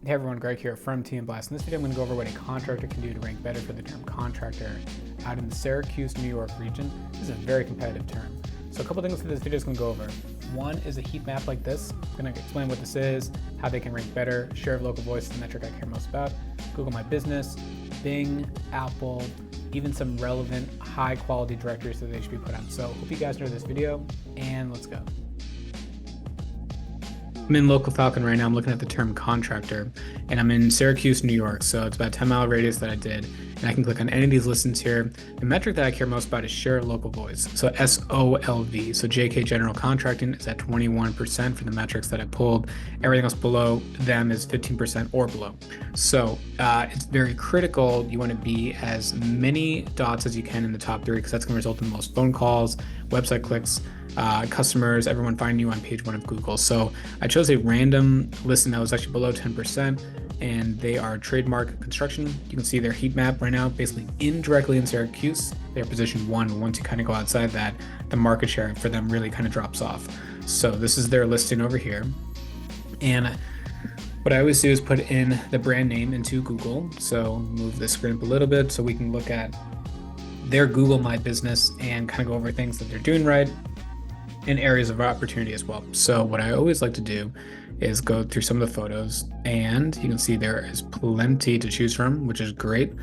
Hey everyone, Greg here from Team Blast. In this video, I'm going to go over what a contractor can do to rank better for the term contractor out in the Syracuse, New York region. This is a very competitive term. So a couple things that this video is going to go over. One is a heat map like this. I'm going to explain what this is, how they can rank better, share of local voice is the metric I care most about, Google My Business, Bing, Apple, even some relevant high quality directories that they should be put on. So hope you guys enjoy this video and let's go. I'm in Local Falcon right now. I'm looking at the term contractor and I'm in Syracuse, New York. So it's about a 10-mile radius that I did. And I can click on any of these listings here. The metric that I care most about is share local voice. So SoLV. So JK General Contracting is at 21% for the metrics that I pulled. Everything else below them is 15% or below. So it's very critical. You want to be as many dots as you can in the top three because that's going to result in the most phone calls, website clicks, customers, everyone finding you on page one of Google. So I chose a random listing that was actually below 10%, and they are trademark construction. You can see their heat map right now, basically indirectly in Syracuse. They're position one. Once you kind of go outside that, the market share for them really kind of drops off. So this is their listing over here. And what I always do is put in the brand name into Google. So move the screen up a little bit so we can look at their Google My Business and kind of go over things that they're doing right in areas of opportunity as well. So what I always like to do is go through some of the photos, and you can see there is plenty to choose from, which is great.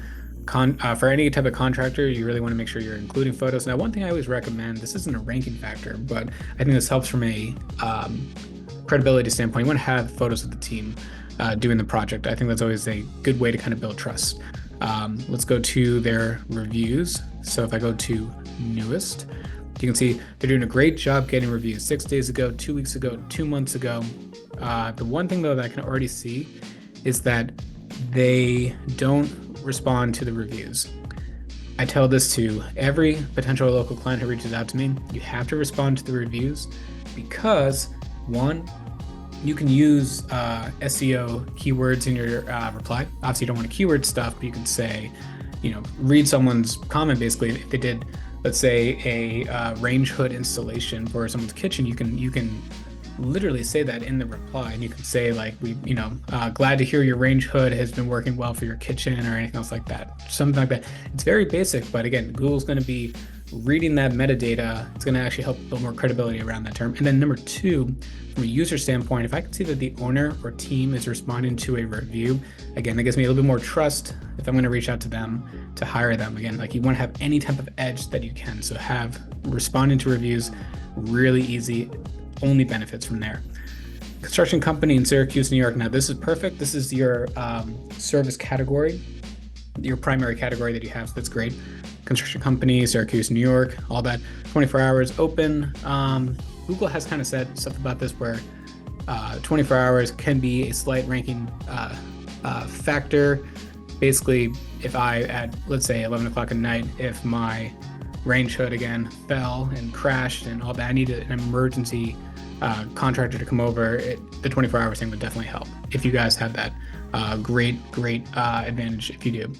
For any type of contractor, you really want to make sure you're including photos. Now, one thing I always recommend, this isn't a ranking factor, but I think this helps from a credibility standpoint. You want to have photos of the team doing the project. I think that's always a good way to kind of build trust. Let's go to their reviews. So if I go to newest, you can see they're doing a great job getting reviews 6 days ago, 2 weeks ago, 2 months ago. The one thing though that I can already see is that they don't respond to the reviews. I tell this to every potential local client who reaches out to me. You have to respond to the reviews because one, you can use SEO keywords in your reply. Obviously you don't want to keyword stuff, but you can say, read someone's comment. Basically, if they did, let's say a range hood installation for someone's kitchen, you can literally say that in the reply, and you can say like, glad to hear your range hood has been working well for your kitchen or anything else like that, something like that. It's very basic, but again, Google's going to be reading that metadata. It's going to actually help build more credibility around that term. And then number two, from a user standpoint, if I can see that the owner or team is responding to a review, again, that gives me a little bit more trust if I'm going to reach out to them to hire them. Again, like you want to have any type of edge that you can. So have responding to reviews really easy, only benefits from there. Construction company in Syracuse, New York. Now this is perfect. This is your service category, your primary category that you have. So that's great. Construction company, Syracuse, New York, all that, 24 hours open. Google has kind of said stuff about this where 24 hours can be a slight ranking factor. Basically, if I at, let's say 11 o'clock at night, if my range hood again fell and crashed and all that, I needed an emergency contractor to come over, the 24-hour thing would definitely help. If you guys have that, great advantage if you do.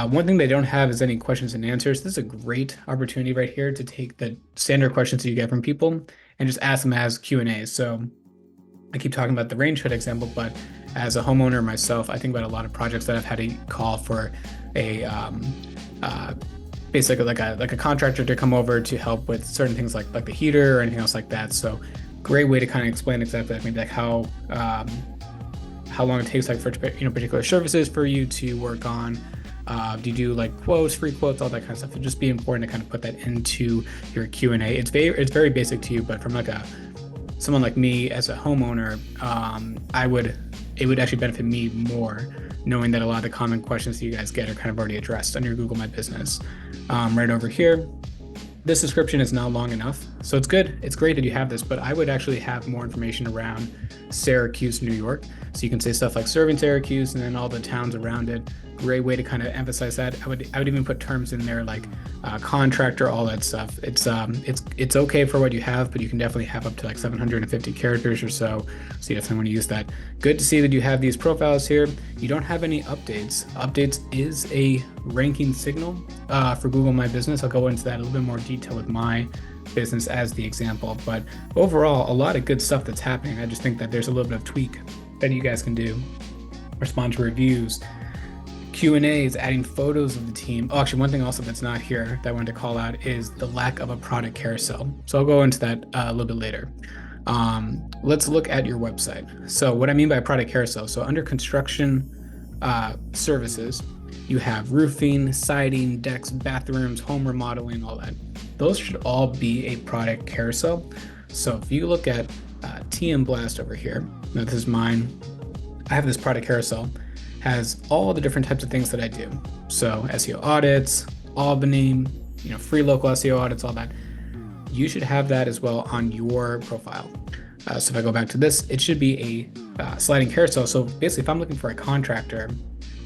One thing they don't have is any questions and answers. This is a great opportunity right here to take the standard questions that you get from people and just ask them as Q&A. So I keep talking about the range hood example, but as a homeowner myself, I think about a lot of projects that I've had to call for a basically like a contractor to come over to help with certain things like the heater or anything else like that. So great way to kind of explain exactly maybe like how long it takes like for particular services for you to work on. Do you do like quotes, free quotes, all that kind of stuff? It'd just be important to kind of put that into your Q&A. It's very basic to you, but from like someone like me as a homeowner, it would actually benefit me more knowing that a lot of the common questions that you guys get are kind of already addressed on your Google My Business. Right over here, this description is now long enough. So it's good. It's great that you have this, but I would actually have more information around Syracuse, New York. So you can say stuff like serving Syracuse and then all the towns around it. Great way to kind of emphasize that. I would even put terms in there like contractor, all that stuff. It's okay for what you have, but you can definitely have up to like 750 characters or so. So you definitely want to use that. Good to see that you have these profiles here. You don't have any updates. Updates is a ranking signal for Google My Business. I'll go into that in a little bit more detail with my business as the example, but overall, a lot of good stuff that's happening. I just think that there's a little bit of tweak that you guys can do respond to reviews, Q&As, adding photos of the team. Oh, actually, one thing also that's not here that I wanted to call out is the lack of a product carousel. So I'll go into that a little bit later. Let's look at your website. So what I mean by product carousel, so under construction services, you have roofing, siding, decks, bathrooms, home remodeling, all that. Those should all be a product carousel. So if you look at TM Blast over here, now this is mine. I have this product carousel, has all the different types of things that I do. So SEO audits, Albany, free local SEO audits, all that. You should have that as well on your profile. So if I go back to this, it should be a sliding carousel. So basically, if I'm looking for a contractor,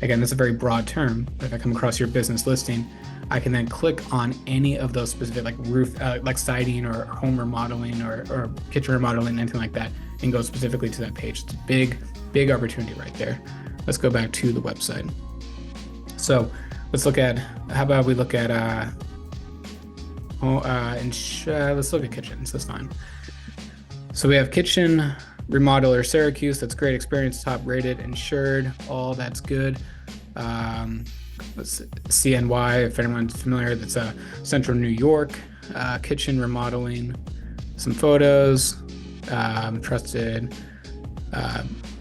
again, that's a very broad term. But if I come across your business listing, I can then click on any of those specific, like roof, like siding or home remodeling or kitchen remodeling, anything like that, and go specifically to that page. It's a big opportunity right there. Let's go back to the website. So let's look at, how about we look at, let's look at kitchens, that's fine. So we have kitchen remodeler Syracuse, that's great experience, top rated, insured, all that's good. Let's CNY, if anyone's familiar, that's Central New York, kitchen remodeling, some photos, trusted,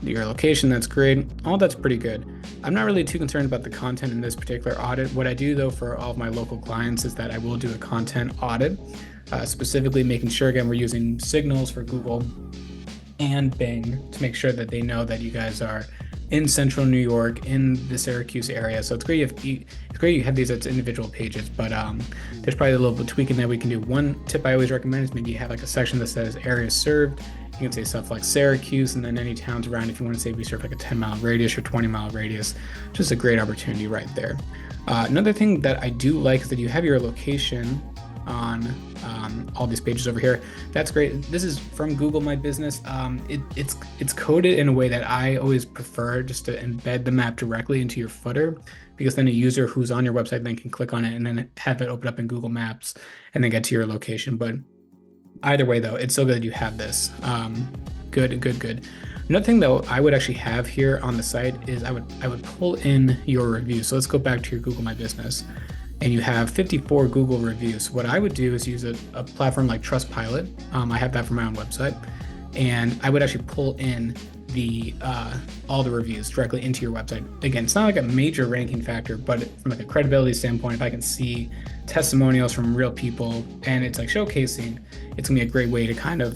your location, that's great. All that's pretty good. I'm not really too concerned about the content in this particular audit. What I do though for all of my local clients is that I will do a content audit, specifically making sure, again, we're using signals for Google and Bing to make sure that they know that you guys are in Central New York, in the Syracuse area. So it's great you have these as individual pages, but there's probably a little bit of tweaking that we can do. One tip I always recommend is maybe you have like a section that says areas served. You can say stuff like Syracuse and then any towns around if you want to say we serve like a 10-mile radius or 20-mile radius. Just a great opportunity right there. Another thing that I do like is that you have your location on all these pages over here. That's great. This is from Google My Business. It's coded in a way that I always prefer, just to embed the map directly into your footer, because then a user who's on your website then can click on it and then have it open up in Google Maps and then get to your location. But either way though, it's so good that you have this. Good. Another thing though I would actually have here on the site is I would pull in your reviews. So let's go back to your Google My Business. And you have 54 Google reviews. What I would do is use a platform like Trustpilot. I have that for my own website. And I would actually pull in all the reviews directly into your website. Again, it's not like a major ranking factor, but from like a credibility standpoint, if I can see testimonials from real people and it's like showcasing, it's gonna be a great way to kind of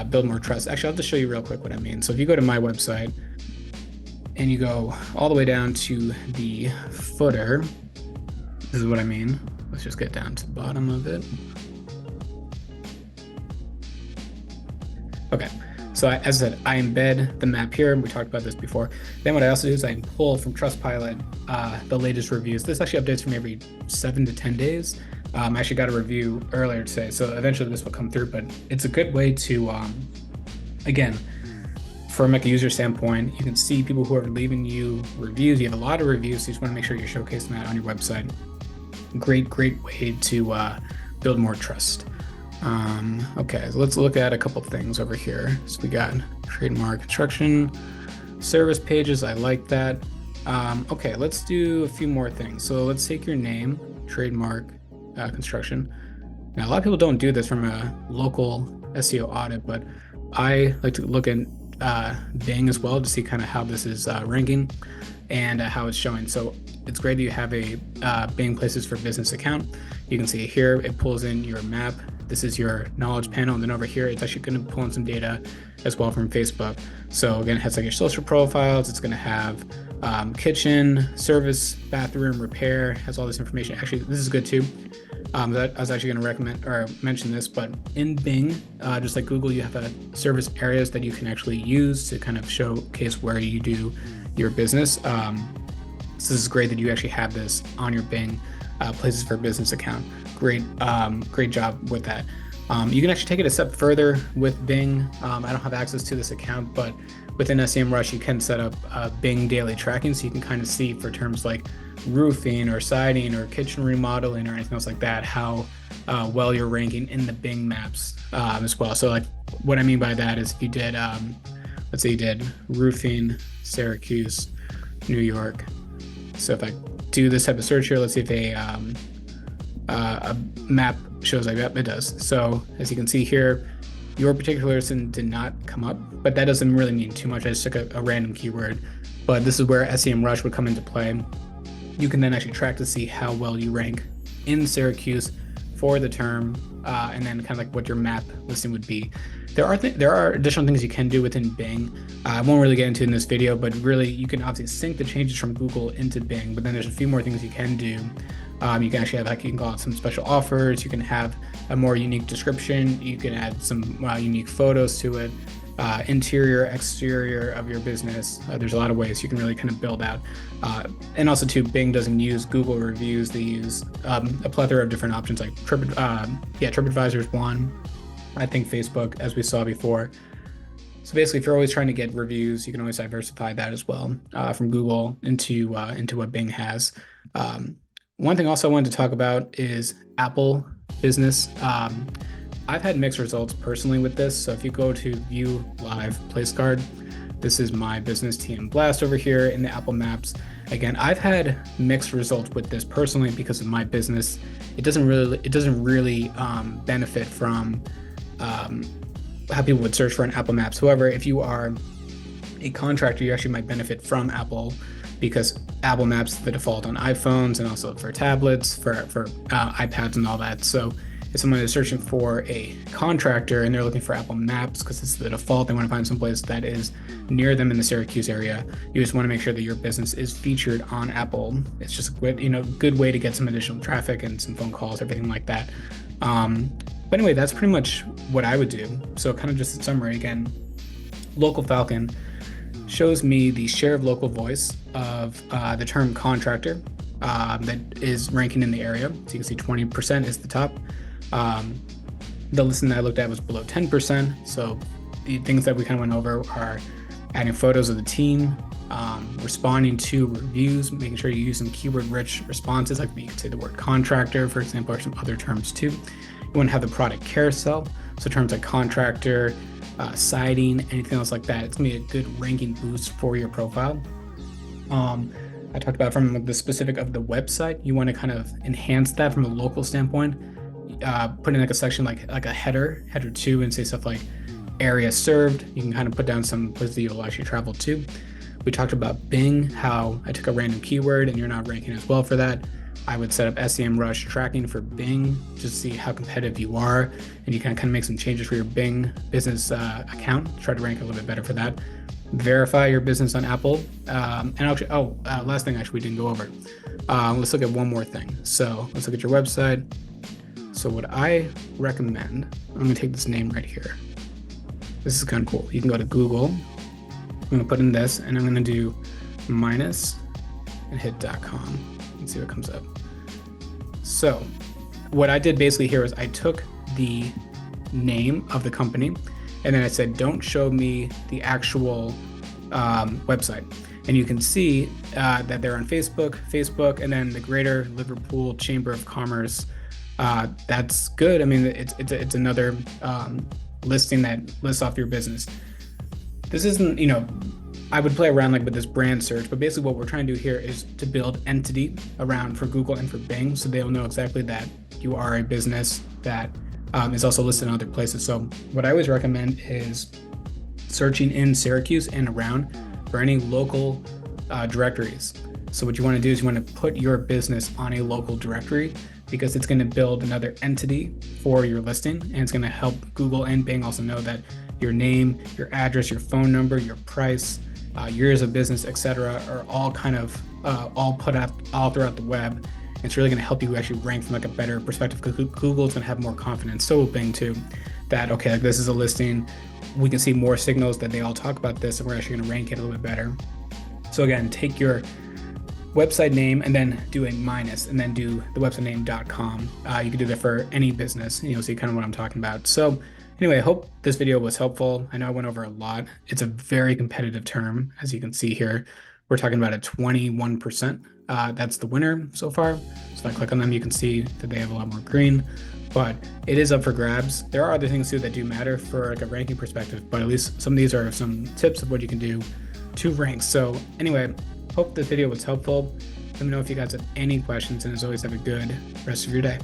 build more trust. Actually, I'll just show you real quick what I mean. So if you go to my website and you go all the way down to the footer, this is what I mean. Let's just get down to the bottom of it. Okay, so as I said, I embed the map here. We talked about this before. Then what I also do is I pull from Trustpilot the latest reviews. This actually updates from every 7 to 10 days. I actually got a review earlier today, so eventually this will come through, but it's a good way to, again, from like a user standpoint, you can see people who are leaving you reviews. You have a lot of reviews, so you just want to make sure you're showcasing that on your website. Great way to build more trust. Okay, so let's look at a couple things over here. So we got trademark construction service pages. I like that. Okay, let's do a few more things. So let's take your name, trademark construction. Now, a lot of people don't do this from a local SEO audit, but I like to look at Bing as well to see kind of how this is ranking and how it's showing. So it's great that you have a Bing Places for Business account. You can see here, it pulls in your map. This is your knowledge panel. And then over here, it's actually going to pull in some data as well from Facebook. So again, it has like your social profiles. It's going to have kitchen, service, bathroom, repair, has all this information. Actually, this is good too. I was actually going to recommend or mention this, but in Bing, just like Google, you have service areas that you can actually use to kind of showcase where you do your business. So this is great that you actually have this on your Bing Places for Business account. Great job with that. You can actually take it a step further with Bing. I don't have access to this account, but within SEMrush, you can set up Bing daily tracking, so you can kind of see for terms like roofing or siding or kitchen remodeling or anything else like that, how well you're ranking in the Bing maps as well. So like what I mean by that is if you did, let's let's say you did roofing, Syracuse, New York. So if I do this type of search here, let's see if a map shows like that. It does. So as you can see here, your particular listing did not come up, but that doesn't really mean too much. I just took a random keyword, but this is where SEMrush would come into play. You can then actually track to see how well you rank in Syracuse for the term, and then kind of like what your map listing would be. There are additional things you can do within Bing. I won't really get into in this video, but really you can obviously sync the changes from Google into Bing, but then there's a few more things you can do. You can actually have, like, you can call out some special offers. You can have a more unique description. You can add some unique photos to it. Interior, exterior of your business. There's a lot of ways you can really kind of build out. And also too, Bing doesn't use Google reviews. They use a plethora of different options like TripAdvisor is one. I think Facebook, as we saw before. So basically, if you're always trying to get reviews, you can always diversify that as well from Google into what Bing has. One thing also I wanted to talk about is Apple Business. I've had mixed results personally with this. So if you go to View Live Place Card, this is my business TM Blast over here in the Apple Maps. Again, I've had mixed results with this personally because of my business. It doesn't really benefit from how people would search for an Apple Maps. However, if you are a contractor, you actually might benefit from Apple because Apple Maps is the default on iPhones and also for tablets, for iPads and all that. So if someone is searching for a contractor and they're looking for Apple Maps because it's the default, they want to find someplace that is near them in the Syracuse area. You just want to make sure that your business is featured on Apple. It's just a good way to get some additional traffic and some phone calls, everything like that. But anyway, that's pretty much what I would do. So kind of just in summary again, Local Falcon shows me the share of local voice of the term contractor that is ranking in the area. So you can see 20% is the top. The listing that I looked at was below 10%. So the things that we kind of went over are adding photos of the team, responding to reviews, making sure you use some keyword-rich responses, like you could say the word contractor, for example, or some other terms too. You want to have the product carousel, so terms like contractor, siding, anything else like that. It's gonna be a good ranking boost for your profile. I talked about from the specific of the website, you want to kind of enhance that from a local standpoint. Put in like a section like a header 2, and say stuff like area served. You can kind of put down some places that you'll actually travel to. We talked about Bing, how I took a random keyword and you're not ranking as well for that. I would set up SEMrush tracking for Bing just to see how competitive you are, and you can kind of make some changes for your Bing business account, try to rank a little bit better for that. Verify your business on Apple. And actually, last thing actually we didn't go over. Let's look at one more thing. So let's look at your website. So what I recommend, I'm gonna take this name right here. This is kind of cool. You can go to Google. I'm gonna put in this, and I'm gonna do minus and hit .com and see what comes up. So what I did basically here is I took the name of the company, and then I said, don't show me the actual website. And you can see that they're on Facebook, and then the Greater Liverpool Chamber of Commerce. That's good. I mean, it's another listing that lists off your business. This isn't, I would play around like with this brand search, but basically what we're trying to do here is to build entity around for Google and for Bing, so they'll know exactly that you are a business that is also listed in other places. So what I always recommend is searching in Syracuse and around for any local directories. So what you want to do is you want to put your business on a local directory, because it's going to build another entity for your listing, and it's going to help Google and Bing also know that your name, your address, your phone number, your price, years of business, etc., are all kind of all put out all throughout the web. It's really going to help you actually rank from like a better perspective, because Google is going to have more confidence. So will Bing too, that okay, like this is a listing. We can see more signals that they all talk about this, and we're actually going to rank it a little bit better. So again, take your website name and then do a minus, and then do the website name .com. You can do that for any business, and you'll see kind of what I'm talking about. So anyway, I hope this video was helpful. I know I went over a lot. It's a very competitive term, as you can see here. We're talking about a 21%. That's the winner so far. So if I click on them, you can see that they have a lot more green. but it is up for grabs. There are other things too that do matter for like a ranking perspective, but at least some of these are some tips of what you can do to rank. So anyway, hope this video was helpful. Let me know if you guys have any questions, and as always, have a good rest of your day.